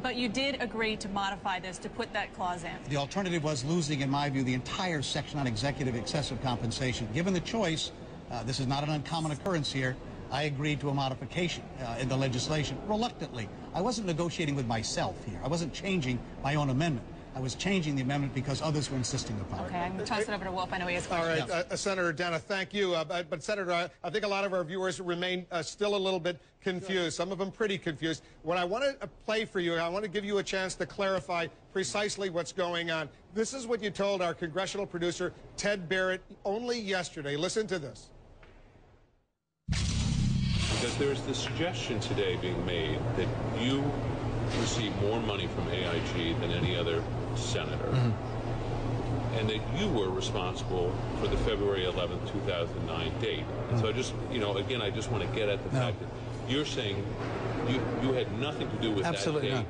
But you did agree to modify this to put that clause in. The alternative was losing, in my view, the entire section on executive excessive compensation. Given the choice, this is not an uncommon occurrence here, I agreed to a modification in the legislation, reluctantly. I wasn't negotiating with myself here. I wasn't changing my own amendment. I was changing the amendment because others were insisting upon it. Okay, I'm going to toss it over to Wolf. I know he has questions. All right, Senator Dana, thank you. But Senator, I think a lot of our viewers remain still a little bit confused, some of them pretty confused. What I want to play for you, I want to give you a chance to clarify precisely what's going on. This is what you told our congressional producer, Ted Barrett, only yesterday. Listen to this. Because there's the suggestion today being made that you receive more money from AIG than any other senator, and that you were responsible for the February 11th, 2009 date. And so I just, again, I just want to get at the fact that you're saying you had nothing to do with that date.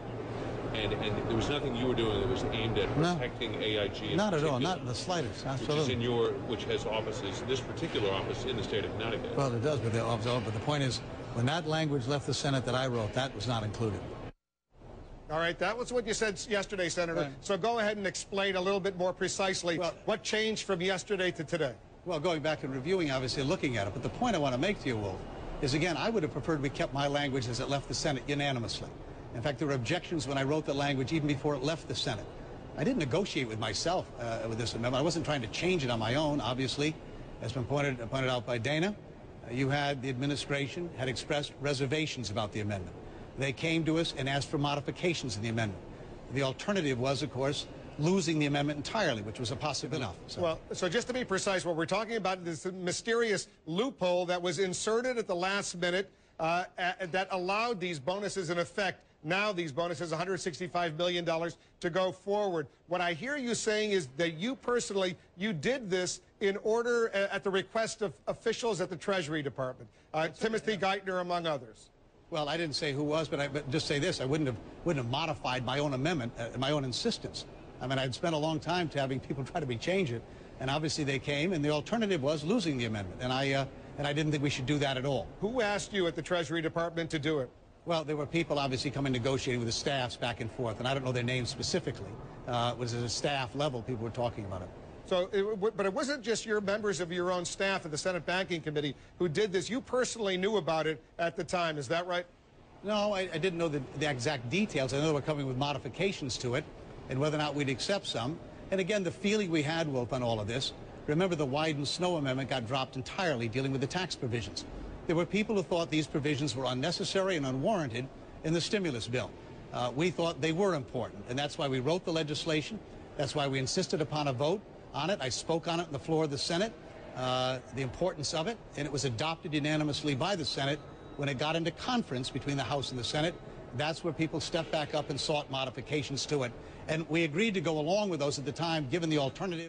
And there was nothing you were doing that was aimed at protecting AIG. Not at all, not in the slightest. Absolutely. Which has offices, this particular office in the state of Connecticut. Well, it does, but the point is, when that language left the Senate that I wrote, that was not included. All right, that was what you said yesterday, Senator. Right. So go ahead and explain a little bit more precisely what changed from yesterday to today. Well, going back and reviewing, obviously, looking at it. But the point I want to make to you, Wolf, is, again, I would have preferred we kept my language as it left the Senate unanimously. In fact, there were objections when I wrote the language even before it left the Senate. I didn't negotiate with myself with this amendment. I wasn't trying to change it on my own, obviously. As been pointed out by Dana, you had the administration had expressed reservations about the amendment. They came to us and asked for modifications in the amendment. The alternative was, of course, losing the amendment entirely, which was a possibility. Well, so just to be precise, what we're talking about is this mysterious loophole that was inserted at the last minute that allowed these bonuses in effect. Now these bonuses, $165 million, to go forward. What I hear you saying is that you personally, you did this in order, at the request of officials at the Treasury Department, Timothy Geithner, among others. Well, I didn't say who was, but just say this: I wouldn't have modified my own amendment at my own insistence. I mean, I'd spent a long time having people try to change it, and obviously they came, and the alternative was losing the amendment, and I didn't think we should do that at all. Who asked you at the Treasury Department to do it? Well, there were people obviously coming negotiating with the staffs back and forth, and I don't know their names specifically. It was at a staff level people were talking about it. So, but it wasn't just your members of your own staff at the Senate Banking Committee who did this. You personally knew about it at the time. Is that right? No, I didn't know the exact details. I know they were coming with modifications to it and whether or not we'd accept some. And again, the feeling we had, Wolf, on all of this, remember the Wyden-Snow amendment got dropped entirely dealing with the tax provisions. There were people who thought these provisions were unnecessary and unwarranted in the stimulus bill. We thought they were important, and that's why we wrote the legislation. That's why we insisted upon a vote on it. I spoke on it on the floor of the Senate, the importance of it, and it was adopted unanimously by the Senate. When it got into conference between the House and the Senate, that's where people stepped back up and sought modifications to it. And we agreed to go along with those at the time, given the alternative.